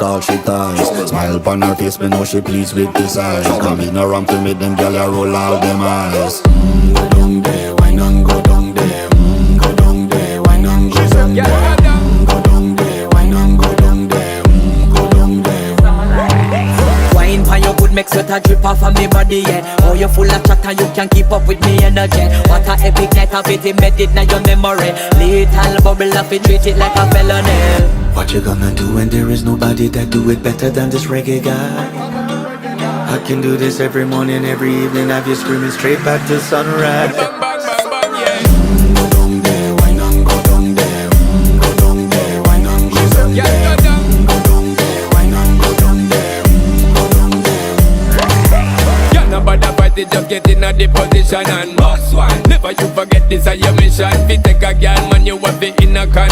all she ties. Smile upon her face, me know she pleased with this eyes. Come in around to make them gyal a roll out them eyes. Go down there, why not go down there? Go down there, why not go down there? Go down there, why not go down there? Go down there. Wine for your good make sweat a drip off of me body, yeah. Oh, you full of chatter, you can keep up with me energy. What a epic night of it, embedded in your memory. Little bubble of it, treat it like a felony. What you gonna do when there is nobody that do it better than this reggae guy? I can do this every morning, every evening, have you screaming straight back to sunrise. Go down there, why not go down there? Go down there, why not go down there? Go down there, why not go down there? Go down there. You're not bad about it, just get in a the position and boss one. Never you forget this is your mission. If you take a girl, man, you have it in a con.